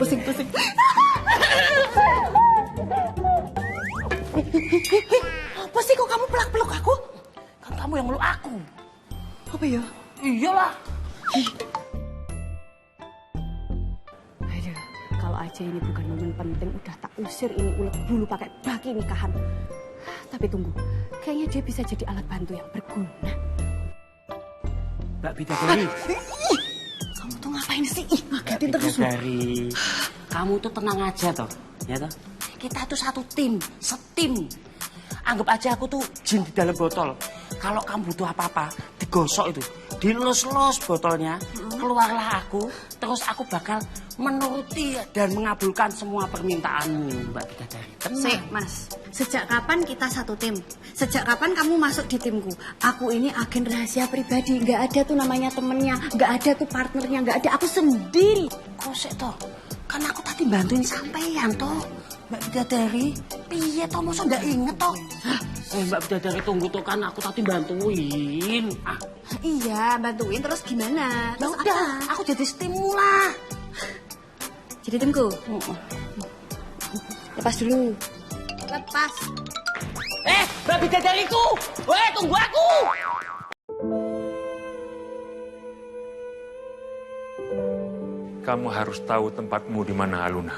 Pusing. Apa sih kok kamu peluk aku? Kan kamu yang meluk aku. Apa ya? Iyalah. Aduh, kalau aja ini bukan momen penting, udah tak usir ini ulet bulu pakai baki nikahan. Tapi tunggu, kayaknya dia bisa jadi alat bantu yang berguna. Mbak Bidadari. Kamu tuh ngapain sih? Ih, ngagetin terus. Bidadari. Kamu tuh tenang aja toh, ya toh? Kita tuh satu tim, setim. Anggap aja aku tuh jin di dalam botol. Kalau kamu butuh apa-apa, digosok itu, dilus-lus botolnya, keluarlah aku, terus aku bakal menuruti dan mengabulkan semua permintaanmu, Mbak Bidadari. Sik, Mas. Sejak kapan kita satu tim? Sejak kapan kamu masuk di timku? Aku ini agen rahasia pribadi. Nggak ada tuh namanya temennya. Nggak ada tuh partnernya. Nggak ada. Aku sendiri. Kok sih toh? Kan aku tadi bantuin sampean toh. Mbak Bidadari, piye toh masa ndak inget toh? Mbak Bidadari tunggu toh, kan aku tadi bantuin. Iya, bantuin terus gimana? Ya Terus udah, apa? aku jadi stimul lah. Jadi timku. Lepas dulu. Lepas. Mbak Bidadariku, tunggu aku. Kamu harus tahu tempatmu di mana, Aluna.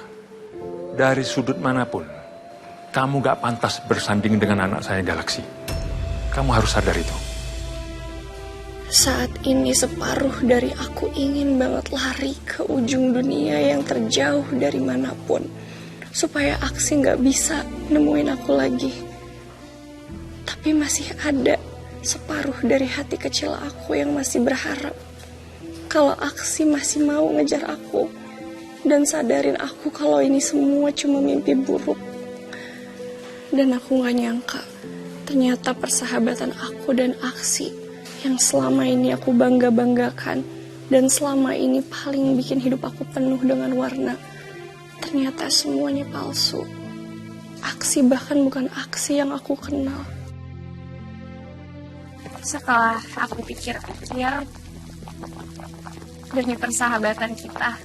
Dari sudut manapun, kamu gak pantas bersanding dengan anak saya Galaksi. Kamu harus sadar itu. Saat ini separuh dari aku ingin banget lari ke ujung dunia yang terjauh dari manapun. Supaya Aksi gak bisa nemuin aku lagi. Tapi masih ada separuh dari hati kecil aku yang masih berharap. Kalau Aksi masih mau ngejar aku. Dan sadarin aku kalau ini semua cuma mimpi buruk. Dan aku gak nyangka, ternyata persahabatan aku dan Aksi yang selama ini aku bangga-banggakan dan selama ini paling bikin hidup aku penuh dengan warna, ternyata semuanya palsu. Aksi bahkan bukan Aksi yang aku kenal. Setelah aku pikir-pikir, demi persahabatan kita,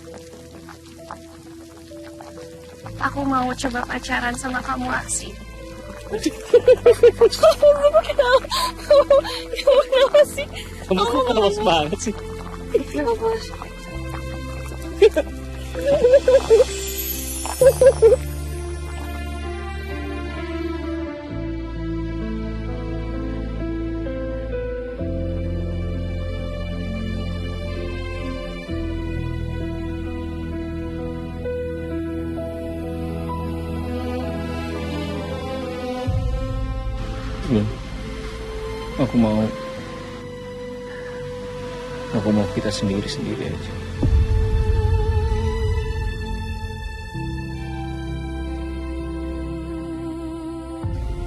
aku mau coba pacaran sama kamu, Aksi. Kenapa sih? Kamu kok kelas banget sih? Kenapa? Aku mau kita sendiri-sendiri aja.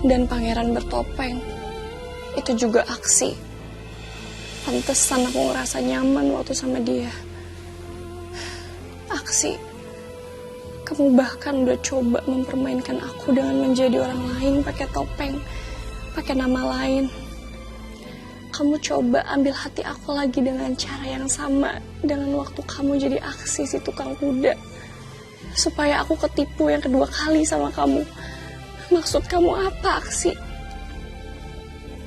Dan pangeran bertopeng itu juga Aksi. Pantesan aku ngerasa nyaman waktu sama dia. Aksi, kamu bahkan udah coba mempermainkan aku dengan menjadi orang lain pakai topeng, pakai nama lain. Kamu coba ambil hati aku lagi dengan cara yang sama dengan waktu kamu jadi Aksi si tukang kuda. Supaya aku ketipu yang kedua kali sama kamu. Maksud kamu apa, Aksi?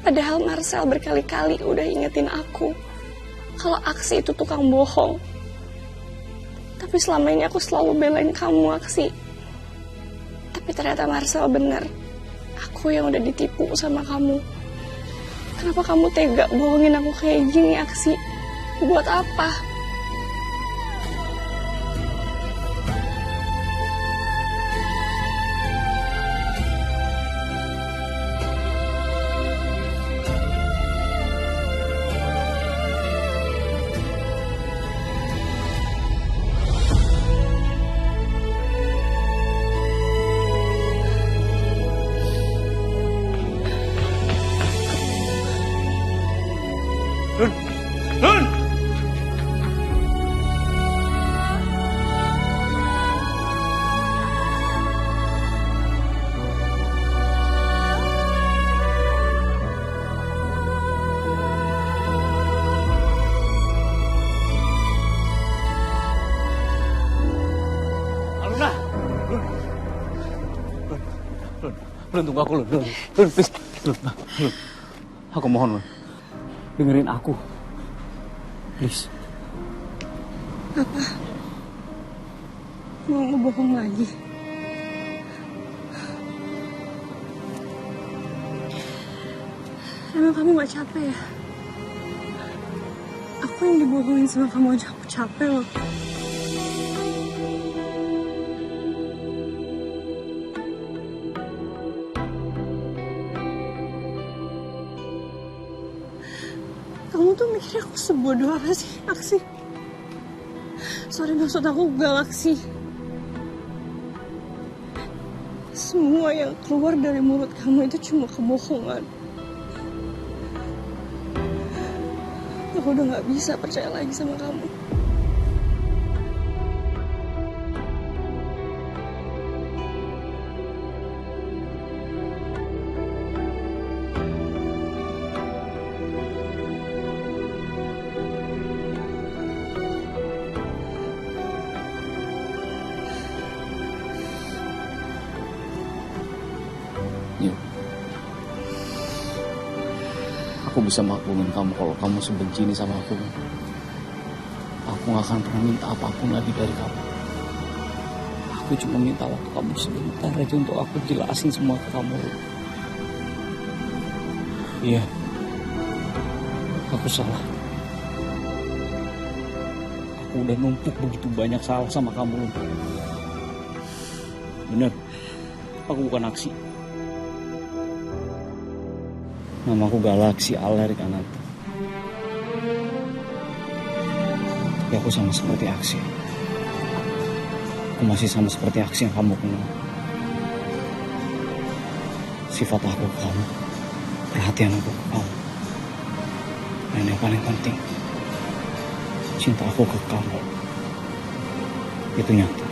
Padahal Marcel berkali-kali udah ingetin aku kalau Aksi itu tukang bohong. Tapi selama ini aku selalu belain kamu, Aksi. Tapi ternyata Marcel benar. Aku yang udah ditipu sama kamu. Kenapa kamu tega bohongin aku kayak gini, Aksi? Buat apa? Nun! Lun, tunggu aku, Lun. Lun, please. Lun. Aku mohon, Lun. Dengerin aku. Please. Apa? Mau ngebohong lagi? Emang kamu gak capek ya? Aku yang dibohongin sama kamu aja aku capek loh. Kamu tuh mikir aku sebodoh apa sih, Aksi? Sorry, maksud aku Galaksi. Semua yang keluar dari mulut kamu itu cuma kebohongan. Aku udah gak bisa percaya lagi sama kamu. Yuk. Aku bisa maklumin kamu kalau kamu sebenci ini sama aku. Aku gak akan pernah minta apapun lagi dari kamu. Aku cuma minta waktu kamu sebentar aja untuk aku jelasin semua ke kamu. Iya, aku salah. Aku udah numpuk begitu banyak salah sama kamu. Bener, aku bukan Aksi. Nama aku Galaksi Aler kanan. Tapi aku sama seperti Aksi. Aku masih sama seperti Aksi yang kamu kenal. Sifat aku ke kamu, perhatian aku ke kamu, dan yang paling penting, cinta aku ke kamu. Itu nyata.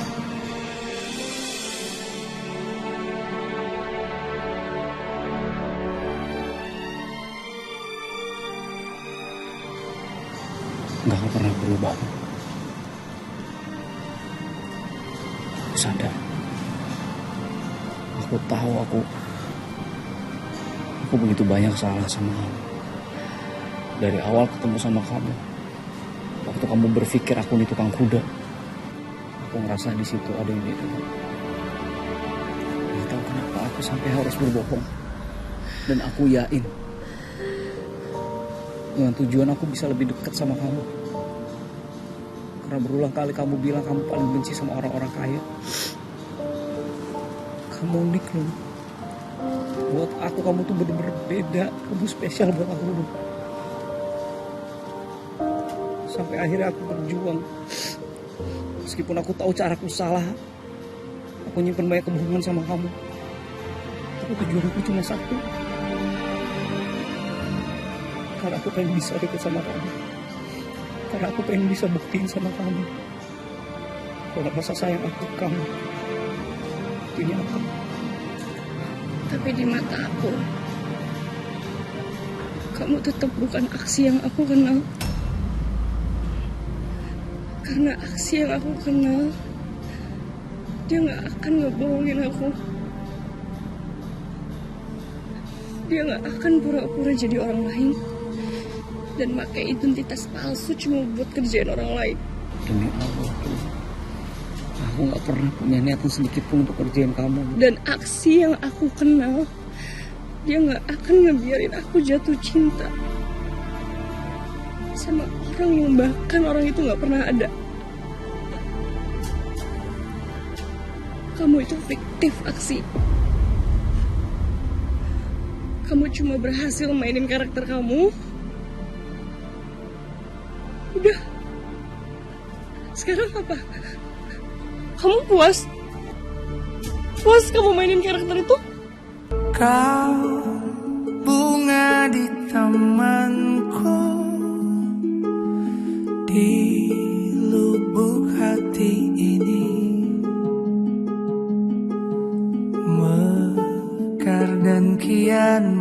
Gak akan pernah berubah. Aku sadar. Aku tahu aku begitu banyak salah sama kamu. Dari awal ketemu sama kamu, waktu kamu berpikir aku ini tukang kuda, aku ngerasa di situ ada yang beda. Gak tahu kenapa aku sampai harus berbohong. Dan aku yakin dengan tujuan aku bisa lebih dekat sama kamu. Karena berulang kali kamu bilang kamu paling benci sama orang-orang kaya. Kamu unik loh. Buat aku kamu tuh bener-bener beda. Kamu spesial buat aku loh. Sampai akhirnya aku berjuang. Meskipun aku tahu caraku salah. Aku nyimpen banyak kebohongan sama kamu. Tapi tujuan aku cuma satu. Karena aku pengen bisa dekat sama kamu. Karena aku pengen bisa buktiin sama kamu kalau rasa sayang aku ke kamu itu nyata. Tapi di mata aku, kamu tetap bukan Aksi yang aku kenal. Karena Aksi yang aku kenal, dia gak akan ngebohongin aku. Dia gak akan pura-pura jadi orang lain dan pakai identitas palsu cuma buat kerjain orang lain. Demi Allah, aku gak pernah punya niatan sedikit pun untuk kerjain kamu. Dan Aksi yang aku kenal, dia gak akan ngebiarin aku jatuh cinta sama orang yang bahkan orang itu gak pernah ada. Kamu itu fiktif, Aksi. Kamu cuma berhasil mainin karakter kamu. Udah. Sekarang apa? Kamu puas? Puas kamu mainin karakter itu? Kau bunga di tamanku, di lubuk hati ini, mekar dan kian